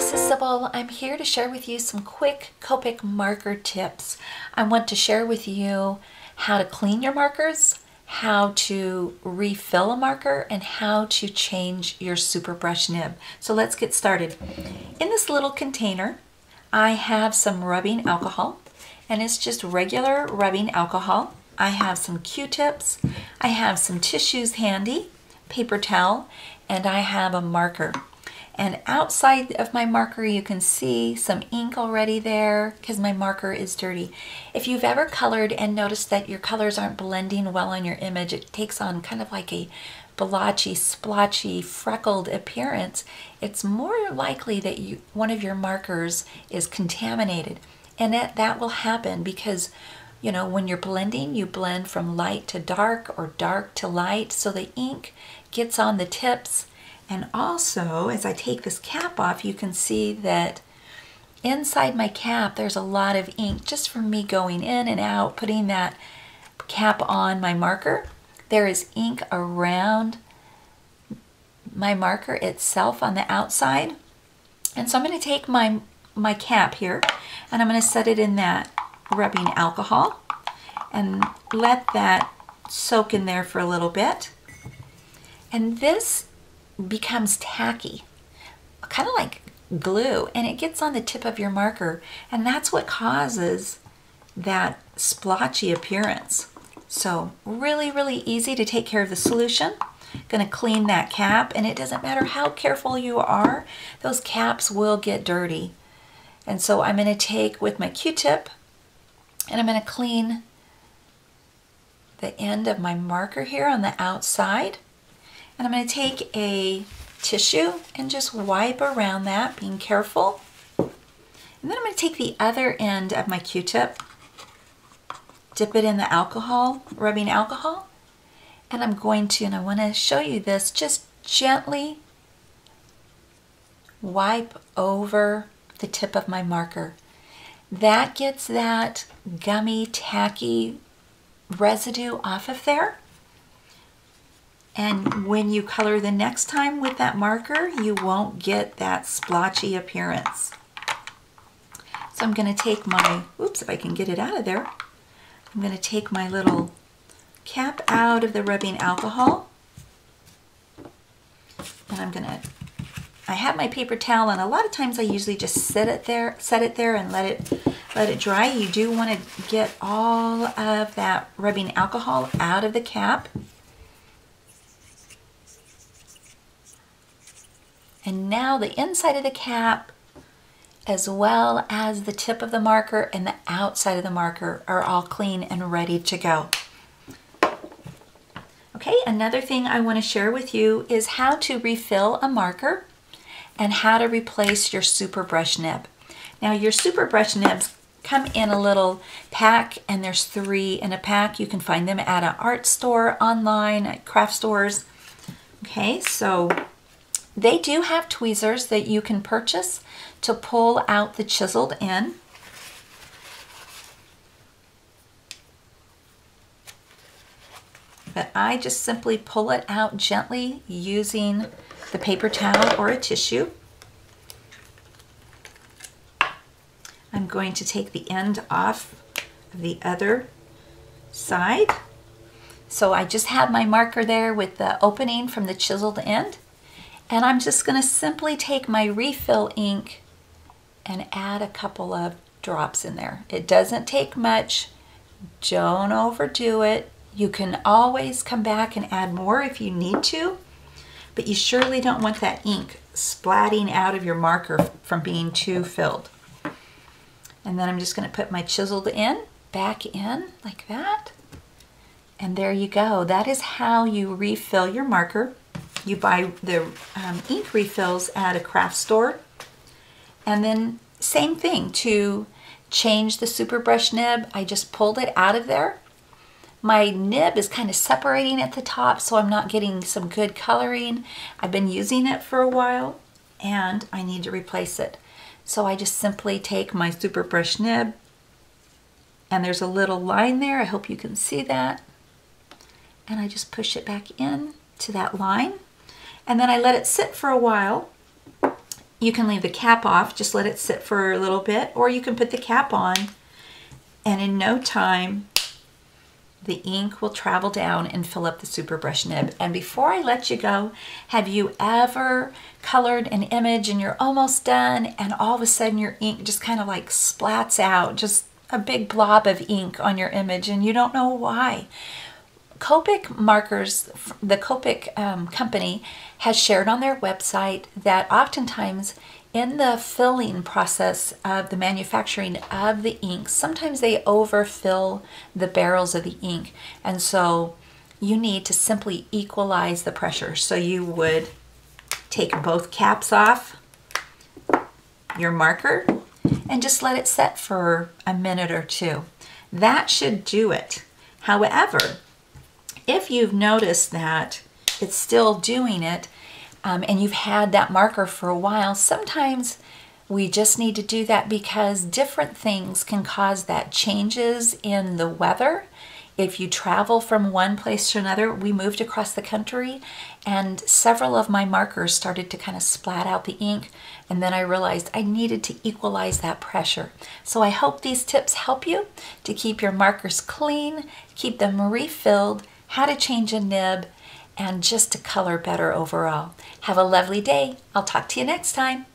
this is Sybil. I'm here to share with you some quick Copic marker tips. I want to share with you how to clean your markers, how to refill a marker, and how to change your super brush nib. So let's get started. In this little container, I have some rubbing alcohol, and it's just regular rubbing alcohol. I have some Q-tips, I have some tissues handy, paper towel, and I have a marker. And outside of my marker, you can see some ink already there because my marker is dirty. If you've ever colored and noticed that your colors aren't blending well on your image, it takes on kind of like a blotchy, splotchy, freckled appearance, it's more likely that one of your markers is contaminated. And that will happen because, you know, when you're blending, you blend from light to dark or dark to light, so the ink gets on the tips. And also, as I take this cap off, you can see that inside my cap, there's a lot of ink just from me going in and out, putting that cap on my marker. There is ink around my marker itself on the outside. And so I'm going to take my cap here, and I'm going to set it in that rubbing alcohol and let that soak in there for a little bit. And this becomes tacky, kind of like glue, and it gets on the tip of your marker, and that's what causes that splotchy appearance. So really, really easy to take care of the solution. Going to clean that cap, and it doesn't matter how careful you are, those caps will get dirty. And so I'm going to take with my Q-tip, and I'm going to clean the end of my marker here on the outside. And I'm going to take a tissue and just wipe around that, being careful. And then I'm going to take the other end of my Q-tip, dip it in the alcohol, rubbing alcohol, and I'm going to, and I want to show you this, just gently wipe over the tip of my marker. That gets that gummy, tacky residue off of there. And when you color the next time with that marker, you won't get that splotchy appearance. So I'm going to take my, oops, if I can get it out of there, I'm going to take my little cap out of the rubbing alcohol. And I have my paper towel, and a lot of times I usually just set it there and let it dry. You do want to get all of that rubbing alcohol out of the cap. And now the inside of the cap, as well as the tip of the marker and the outside of the marker, are all clean and ready to go. Okay, another thing I want to share with you is how to refill a marker and how to replace your super brush nib. Now, your super brush nibs come in a little pack, and there's 3 in a pack. You can find them at an art store, online, at craft stores. Okay, so they do have tweezers that you can purchase to pull out the chiseled end. But I just simply pull it out gently using the paper towel or a tissue. I'm going to take the end off the other side. So I just have my marker there with the opening from the chiseled end. And I'm just going to simply take my refill ink and add a couple of drops in there. It doesn't take much. Don't overdo it. You can always come back and add more if you need to, but you surely don't want that ink splatting out of your marker from being too filled. And then I'm just going to put my chiseled end back in like that. And there you go. That is how you refill your marker. You buy the ink refills at a craft store. And then same thing, to change the super brush nib, I just pulled it out of there. My nib is kind of separating at the top, so I'm not getting some good coloring. I've been using it for a while, and I need to replace it. So I just simply take my super brush nib, and there's a little line there. I hope you can see that. And I just push it back in to that line. And then I let it sit for a while, You can leave the cap off, just let it sit for a little bit, or you can put the cap on, and in no time, the ink will travel down and fill up the super brush nib. And before I let you go, have you ever colored an image and you're almost done and all of a sudden your ink just kind of like splats out, just a big blob of ink on your image and you don't know why? Copic markers, the Copic company has shared on their website that oftentimes in the filling process of the manufacturing of the ink, sometimes they overfill the barrels of the ink. And so you need to simply equalize the pressure. So you would take both caps off your marker and just let it set for a minute or two. That should do it. However, if you've noticed that it's still doing it and you've had that marker for a while, sometimes we just need to do that because different things can cause that. Changes in the weather. If you travel from one place to another, we moved across the country and several of my markers started to kind of splat out the ink, and then I realized I needed to equalize that pressure. So I hope these tips help you to keep your markers clean, keep them refilled, how to change a nib, and just to color better overall. Have a lovely day. I'll talk to you next time.